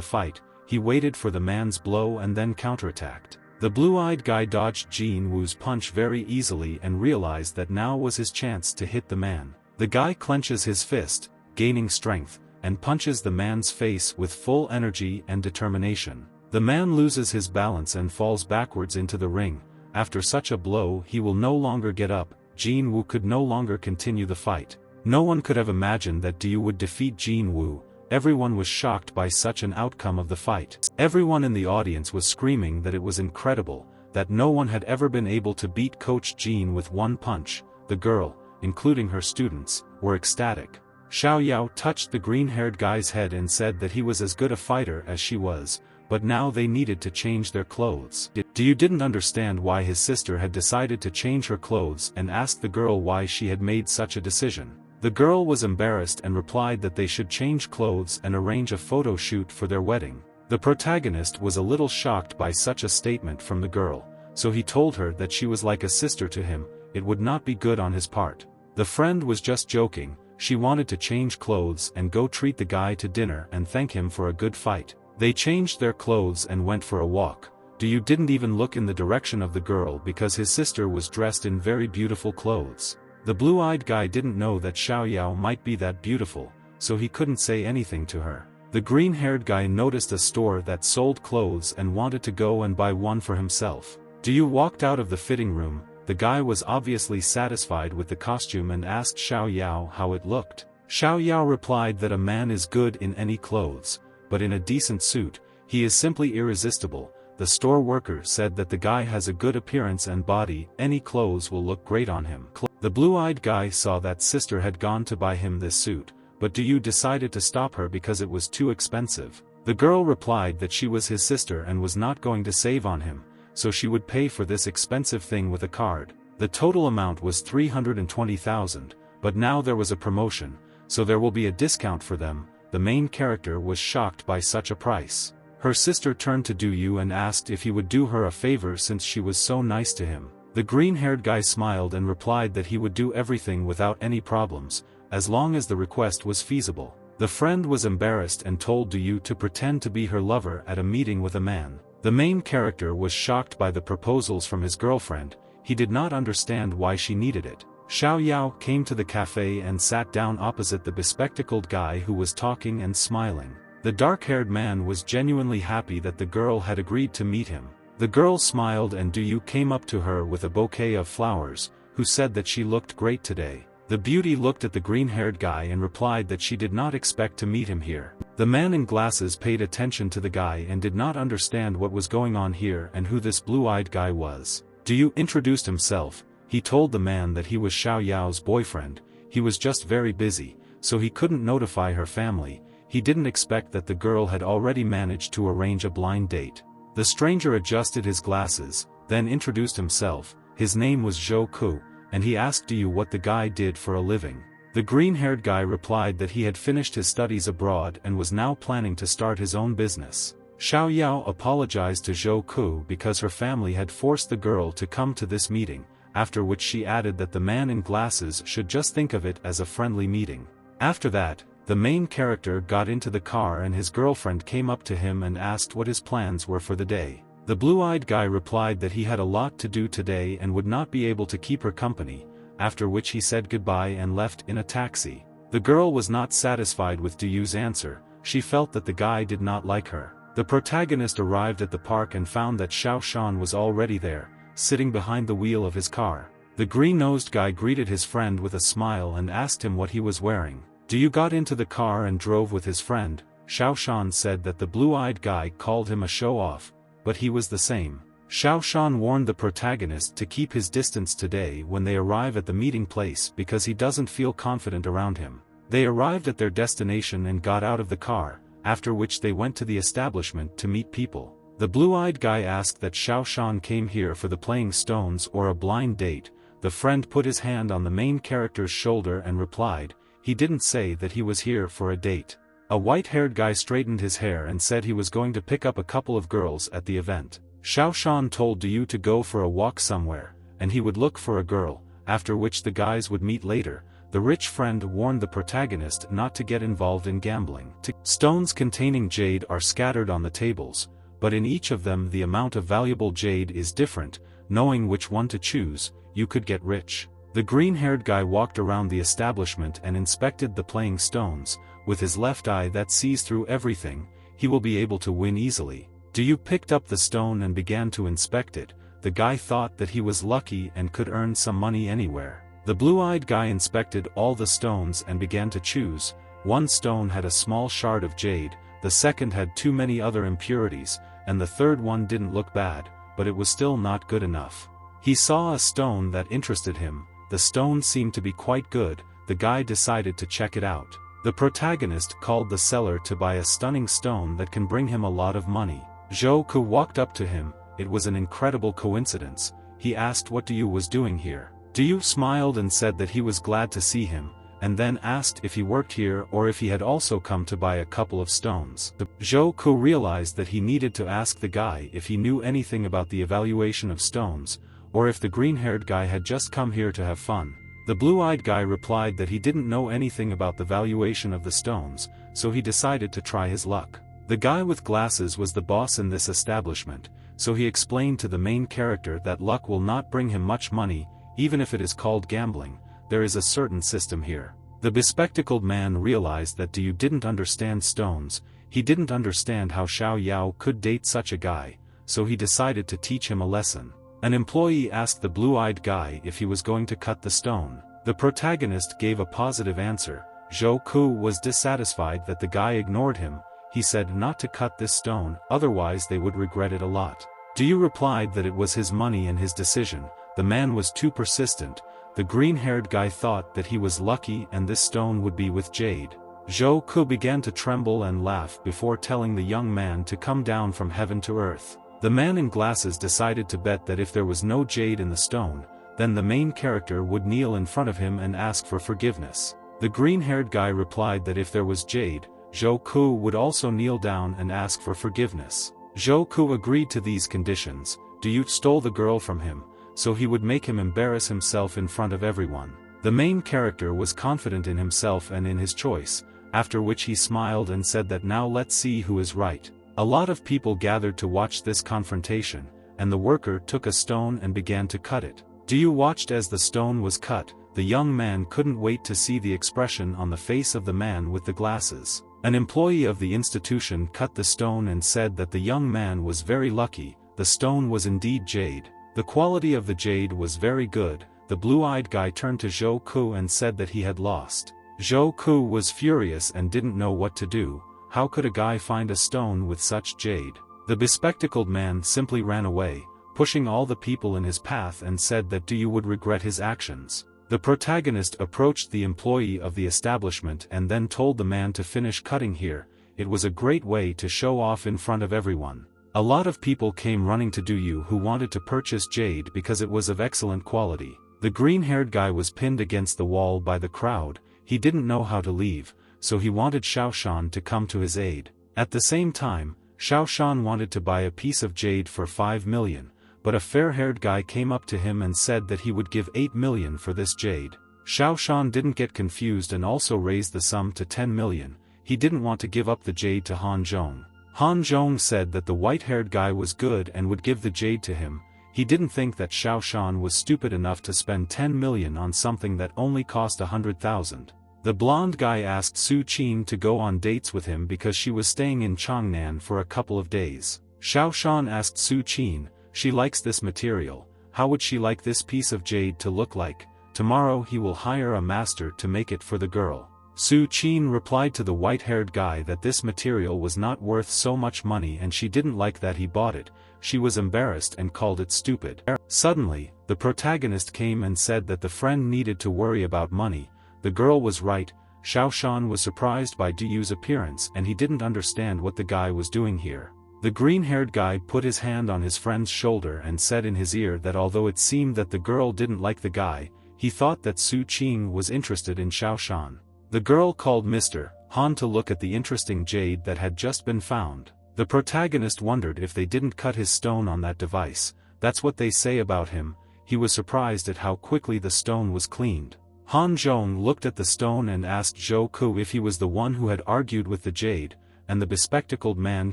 fight, he waited for the man's blow and then counterattacked. The blue-eyed guy dodged Jin Woo's punch very easily and realized that now was his chance to hit the man. The guy clenches his fist, gaining strength, and punches the man's face with full energy and determination. The man loses his balance and falls backwards into the ring. After such a blow he will no longer get up. Jin Woo could no longer continue the fight. No one could have imagined that Du would defeat Jin Woo. Everyone was shocked by such an outcome of the fight. Everyone in the audience was screaming that it was incredible, that no one had ever been able to beat Coach Jin with one punch. The girl, including her students, were ecstatic. Xiao Yao touched the green-haired guy's head and said that he was as good a fighter as she was, but now they needed to change their clothes. Du didn't understand why his sister had decided to change her clothes and asked the girl why she had made such a decision. The girl was embarrassed and replied that they should change clothes and arrange a photo shoot for their wedding. The protagonist was a little shocked by such a statement from the girl, so he told her that she was like a sister to him. It would not be good on his part. The friend was just joking. She wanted to change clothes and go treat the guy to dinner and thank him for a good fight. They changed their clothes and went for a walk. Du didn't even look in the direction of the girl because his sister was dressed in very beautiful clothes. The blue-eyed guy didn't know that Xiao Yao might be that beautiful, so he couldn't say anything to her. The green-haired guy noticed a store that sold clothes and wanted to go and buy one for himself. Du walked out of the fitting room. The guy was obviously satisfied with the costume and asked Xiao Yao how it looked. Xiao Yao replied that a man is good in any clothes, but in a decent suit, he is simply irresistible. The store worker said that the guy has a good appearance and body, any clothes will look great on him. The blue-eyed guy saw that sister had gone to buy him this suit, but Du decided to stop her because it was too expensive. The girl replied that she was his sister and was not going to save on him, so she would pay for this expensive thing with a card. The total amount was 320,000, but now there was a promotion, so there will be a discount for them. The main character was shocked by such a price. Her sister turned to Du and asked if he would do her a favor since she was so nice to him. The green-haired guy smiled and replied that he would do everything without any problems, as long as the request was feasible. The friend was embarrassed and told Du to pretend to be her lover at a meeting with a man. The main character was shocked by the proposals from his girlfriend. He did not understand why she needed it. Xiao Yao came to the cafe and sat down opposite the bespectacled guy who was talking and smiling. The dark-haired man was genuinely happy that the girl had agreed to meet him. The girl smiled and Du came up to her with a bouquet of flowers, who said that she looked great today. The beauty looked at the green-haired guy and replied that she did not expect to meet him here. The man in glasses paid attention to the guy and did not understand what was going on here and who this blue-eyed guy was. Du introduced himself. He told the man that he was Xiao Yao's boyfriend. He was just very busy, so he couldn't notify her family. He didn't expect that the girl had already managed to arrange a blind date. The stranger adjusted his glasses, then introduced himself. His name was Zhou Ku, and he asked Du what the guy did for a living. The green-haired guy replied that he had finished his studies abroad and was now planning to start his own business. Xiao Yao apologized to Zhou Ku because her family had forced the girl to come to this meeting, after which she added that the man in glasses should just think of it as a friendly meeting. After that, the main character got into the car and his girlfriend came up to him and asked what his plans were for the day. The blue-eyed guy replied that he had a lot to do today and would not be able to keep her company, after which he said goodbye and left in a taxi. The girl was not satisfied with Du's answer. She felt that the guy did not like her. The protagonist arrived at the park and found that Xiao Shan was already there, sitting behind the wheel of his car. The green-nosed guy greeted his friend with a smile and asked him what he was wearing. Du got into the car and drove with his friend. Xiao Shan said that the blue-eyed guy called him a show-off, but he was the same. Xiao Shan warned the protagonist to keep his distance today when they arrive at the meeting place because he doesn't feel confident around him. They arrived at their destination and got out of the car, after which they went to the establishment to meet people. The blue-eyed guy asked that Xiao Shan came here for the playing stones or a blind date. The friend put his hand on the main character's shoulder and replied, he didn't say that he was here for a date. A white-haired guy straightened his hair and said he was going to pick up a couple of girls at the event. Xiao Shan told Du to go for a walk somewhere, and he would look for a girl, after which the guys would meet later. The rich friend warned the protagonist not to get involved in gambling. Stones containing jade are scattered on the tables, but in each of them the amount of valuable jade is different. Knowing which one to choose, you could get rich. The green-haired guy walked around the establishment and inspected the playing stones. With his left eye that sees through everything, he will be able to win easily. You picked up the stone and began to inspect it. The guy thought that he was lucky and could earn some money anywhere. The blue-eyed guy inspected all the stones and began to choose. One stone had a small shard of jade, the second had too many other impurities, and the third one didn't look bad, but it was still not good enough. He saw a stone that interested him. The stone seemed to be quite good. The guy decided to check it out. The protagonist called the seller to buy a stunning stone that can bring him a lot of money. Zhou Ku walked up to him. It was an incredible coincidence. He asked what Diyu was doing here. Diyu smiled and said that he was glad to see him, and then asked if he worked here or if he had also come to buy a couple of stones. Zhou Ku realized that he needed to ask the guy if he knew anything about the evaluation of stones, or if the green-haired guy had just come here to have fun. The blue-eyed guy replied that he didn't know anything about the valuation of the stones, so he decided to try his luck. The guy with glasses was the boss in this establishment, so he explained to the main character that luck will not bring him much money, even if it is called gambling. There is a certain system here. The bespectacled man realized that Diyu didn't understand stones. He didn't understand how Xiao Yao could date such a guy, so he decided to teach him a lesson. An employee asked the blue-eyed guy if he was going to cut the stone. The protagonist gave a positive answer. Zhou Ku was dissatisfied that the guy ignored him. He said not to cut this stone, otherwise they would regret it a lot. Diyu replied that it was his money and his decision. The man was too persistent. The green-haired guy thought that he was lucky and this stone would be with jade. Zhou Ku began to tremble and laugh before telling the young man to come down from heaven to earth. The man in glasses decided to bet that if there was no jade in the stone, then the main character would kneel in front of him and ask for forgiveness. The green-haired guy replied that if there was jade, Zhou Ku would also kneel down and ask for forgiveness. Zhou Ku agreed to these conditions. Diyu stole the girl from him, so he would make him embarrass himself in front of everyone. The main character was confident in himself and in his choice, after which he smiled and said that now let's see who is right. A lot of people gathered to watch this confrontation, and the worker took a stone and began to cut it. Diyu watched as the stone was cut. The young man couldn't wait to see the expression on the face of the man with the glasses. An employee of the institution cut the stone and said that the young man was very lucky. The stone was indeed jade. The quality of the jade was very good. The blue-eyed guy turned to Zhou Ku and said that he had lost. Zhou Ku was furious and didn't know what to do. How could a guy find a stone with such jade? The bespectacled man simply ran away, pushing all the people in his path and said that Diyu would regret his actions. The protagonist approached the employee of the establishment and then told the man to finish cutting here. It was a great way to show off in front of everyone. A lot of people came running to Diyu who wanted to purchase jade because it was of excellent quality. The green-haired guy was pinned against the wall by the crowd. He didn't know how to leave, so he wanted Xiaoshan to come to his aid. At the same time, Xiaoshan wanted to buy a piece of jade for 5 million, but a fair-haired guy came up to him and said that he would give 8 million for this jade. Xiaoshan didn't get confused and also raised the sum to 10 million. He didn't want to give up the jade to Han Zhong. Han Zhong said that the white-haired guy was good and would give the jade to him. He didn't think that Xiaoshan was stupid enough to spend 10 million on something that only cost 100,000. The blonde guy asked Su Qin to go on dates with him because she was staying in Changnan for a couple of days. Xiaoshan asked Su Qin, she likes this material, how would she like this piece of jade to look like? Tomorrow he will hire a master to make it for the girl. Su Qin replied to the white-haired guy that this material was not worth so much money and she didn't like that he bought it. She was embarrassed and called it stupid. Suddenly, the protagonist came and said that the friend needed to worry about money. The girl was right. Xiaoshan was surprised by Diyu's appearance and he didn't understand what the guy was doing here. The green-haired guy put his hand on his friend's shoulder and said in his ear that although it seemed that the girl didn't like the guy, he thought that Su Qin was interested in Xiaoshan. The girl called Mr. Han to look at the interesting jade that had just been found. The protagonist wondered if they didn't cut his stone on that device. That's what they say about him. he was surprised at how quickly the stone was cleaned. Han Zhong looked at the stone and asked Zhou Ku if he was the one who had argued with the jade, and the bespectacled man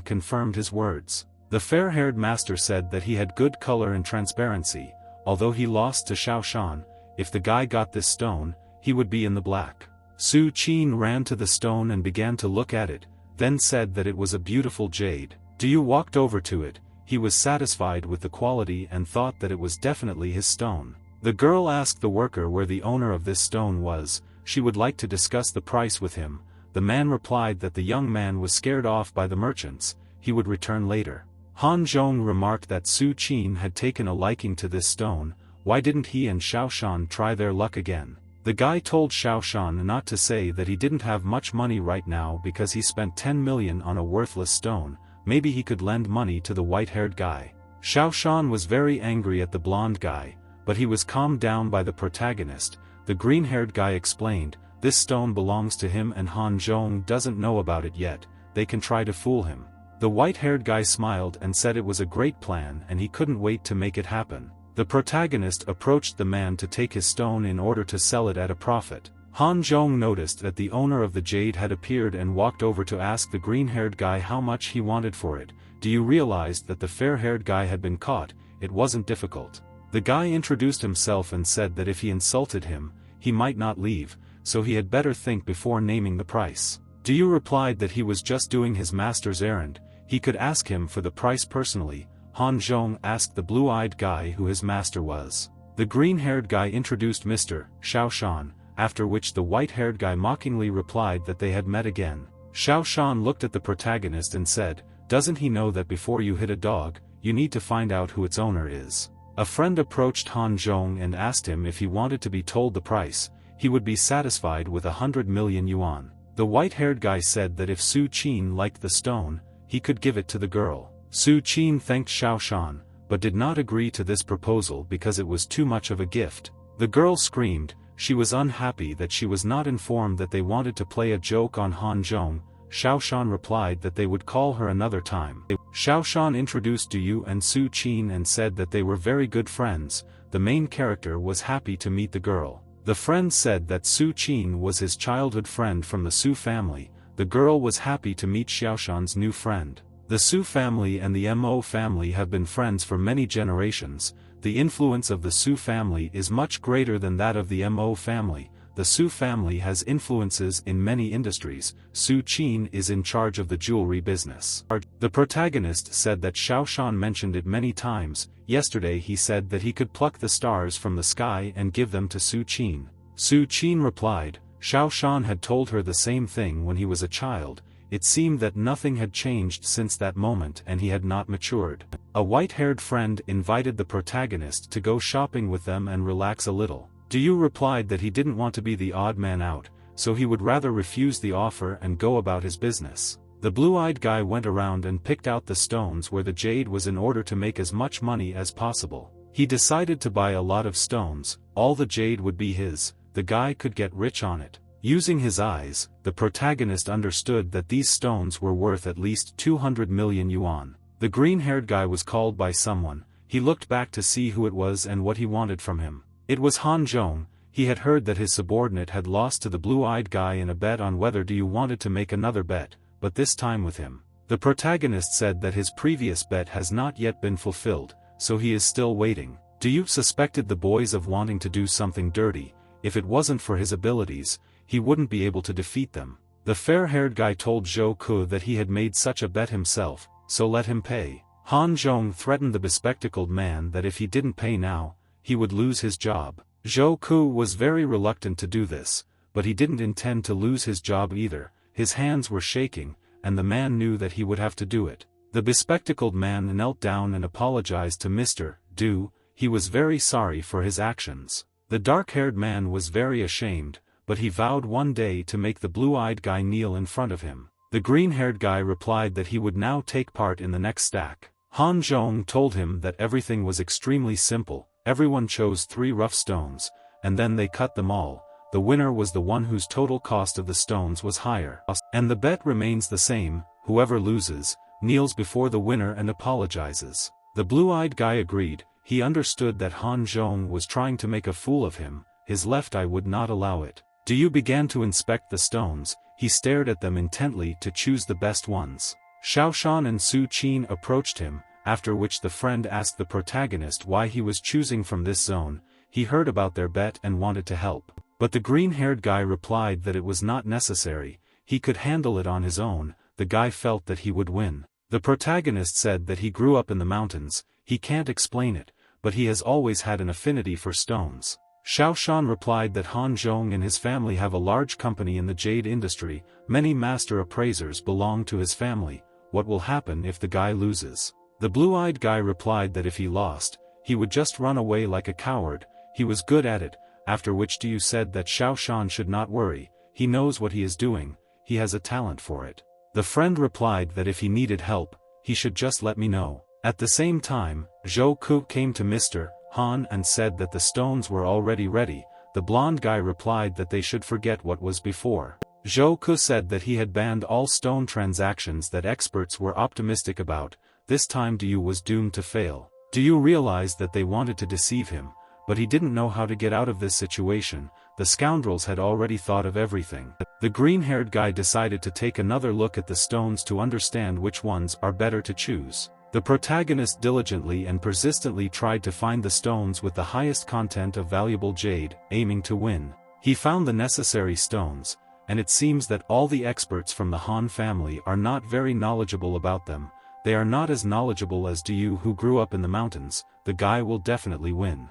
confirmed his words. The fair-haired master said that he had good color and transparency, although he lost to Xiao Shan. If the guy got this stone, he would be in the black. Su Qin ran to the stone and began to look at it, then said that it was a beautiful jade. Diyu walked over to it. He was satisfied with the quality and thought that it was definitely his stone. The girl asked the worker where the owner of this stone was. She would like to discuss the price with him. The man replied that the young man was scared off by the merchants, he would return later. Han Zhong remarked that Su Qin had taken a liking to this stone. Why didn't he and Xiao Shan try their luck again? The guy told Xiao Shan not to say that he didn't have much money right now because he spent 10 million on a worthless stone. Maybe he could lend money to the white-haired guy. Xiao Shan was very angry at the blonde guy, but he was calmed down by the protagonist. The green-haired guy explained, this stone belongs to him and Han Zhong doesn't know about it yet, they can try to fool him. The white-haired guy smiled and said it was a great plan and he couldn't wait to make it happen. The protagonist approached the man to take his stone in order to sell it at a profit. Han Zhong noticed that the owner of the jade had appeared and walked over to ask the green-haired guy how much he wanted for it. Do you realize that the fair-haired guy had been caught? It wasn't difficult. The guy introduced himself and said that if he insulted him, he might not leave, so he had better think before naming the price. Diyu replied that he was just doing his master's errand, he could ask him for the price personally. Han Zhong asked the blue-eyed guy who his master was. The green-haired guy introduced Mr. Xiao Shan, after which the white-haired guy mockingly replied that they had met again. Xiao Shan looked at the protagonist and said, doesn't he know that before you hit a dog, you need to find out who its owner is? A friend approached Han Zhong and asked him if he wanted to be told the price, he would be satisfied with 100 million yuan. The white-haired guy said that if Su Qin liked the stone, he could give it to the girl. Su Qin thanked Xiao Shan, but did not agree to this proposal because it was too much of a gift. The girl screamed, she was unhappy that she was not informed that they wanted to play a joke on Han Zhong. Xiao Shan replied that they would call her another time. Xiao Shan introduced Diyu and Su Qin and said that they were very good friends. The main character was happy to meet the girl. The friend said that Su Qin was his childhood friend from the Su family. The girl was happy to meet Xiao Shan's new friend. The Su family and the Mo family have been friends for many generations. The influence of the Su family is much greater than that of the Mo family. The Su family has influences in many industries. Su Qin is in charge of the jewelry business. The protagonist said that Xiao Shan mentioned it many times. Yesterday he said that he could pluck the stars from the sky and give them to Su Qin. Su Qin replied, Xiao Shan had told her the same thing when he was a child. It seemed that nothing had changed since that moment and he had not matured. A white-haired friend invited the protagonist to go shopping with them and relax a little. Diyu replied that he didn't want to be the odd man out, so he would rather refuse the offer and go about his business. The blue-eyed guy went around and picked out the stones where the jade was in order to make as much money as possible. He decided to buy a lot of stones, all the jade would be his, the guy could get rich on it. Using his eyes, the protagonist understood that these stones were worth at least 200 million yuan. The green-haired guy was called by someone. He looked back to see who it was and what he wanted from him. It was Han Zhong. He had heard that his subordinate had lost to the blue-eyed guy in a bet on whether Diyu wanted to make another bet, but this time with him. The protagonist said that his previous bet has not yet been fulfilled, so he is still waiting. Diyu suspected the boys of wanting to do something dirty. If it wasn't for his abilities, he wouldn't be able to defeat them. The fair-haired guy told Zhou Ku that he had made such a bet himself, so let him pay. Han Zhong threatened the bespectacled man that if he didn't pay now, he would lose his job. Zhou Ku was very reluctant to do this, but he didn't intend to lose his job either. His hands were shaking, and the man knew that he would have to do it. The bespectacled man knelt down and apologized to Mr. Du. He was very sorry for his actions. The dark-haired man was very ashamed, but he vowed one day to make the blue-eyed guy kneel in front of him. The green-haired guy replied that he would now take part in the next stack. Han Zhong told him that everything was extremely simple. Everyone chose 3 rough stones, and then they cut them all. The winner was the one whose total cost of the stones was higher. And the bet remains the same, whoever loses, kneels before the winner and apologizes. The blue-eyed guy agreed. he understood that Han Zhong was trying to make a fool of him. His left eye would not allow it. Yu began to inspect the stones. He stared at them intently to choose the best ones. Xiaoshan and Su Qin approached him, after which the friend asked the protagonist why he was choosing from this zone. He heard about their bet and wanted to help. But the green-haired guy replied that it was not necessary, he could handle it on his own. The guy felt that he would win. The protagonist said that he grew up in the mountains, he can't explain it, but he has always had an affinity for stones. Xiaoshan replied that Han Zhong and his family have a large company in the jade industry, many master appraisers belong to his family. What will happen if the guy loses? The blue-eyed guy replied that if he lost, he would just run away like a coward. He was good at it, after which Yu said that Xiaoshan should not worry, he knows what he is doing, he has a talent for it. The friend replied that if he needed help, he should just let me know. At the same time, Zhou Ku came to Mr. Han and said that the stones were already ready. The blonde guy replied that they should forget what was before. Zhou Ku said that he had banned all stone transactions that experts were optimistic about. This time Yu was doomed to fail. Yu realized that they wanted to deceive him, but he didn't know how to get out of this situation. The scoundrels had already thought of everything. The green-haired guy decided to take another look at the stones to understand which ones are better to choose. The protagonist diligently and persistently tried to find the stones with the highest content of valuable jade, aiming to win. He found the necessary stones, and it seems that all the experts from the Han family are not very knowledgeable about them. They are not as knowledgeable as Yu, who grew up in the mountains. The guy will definitely win.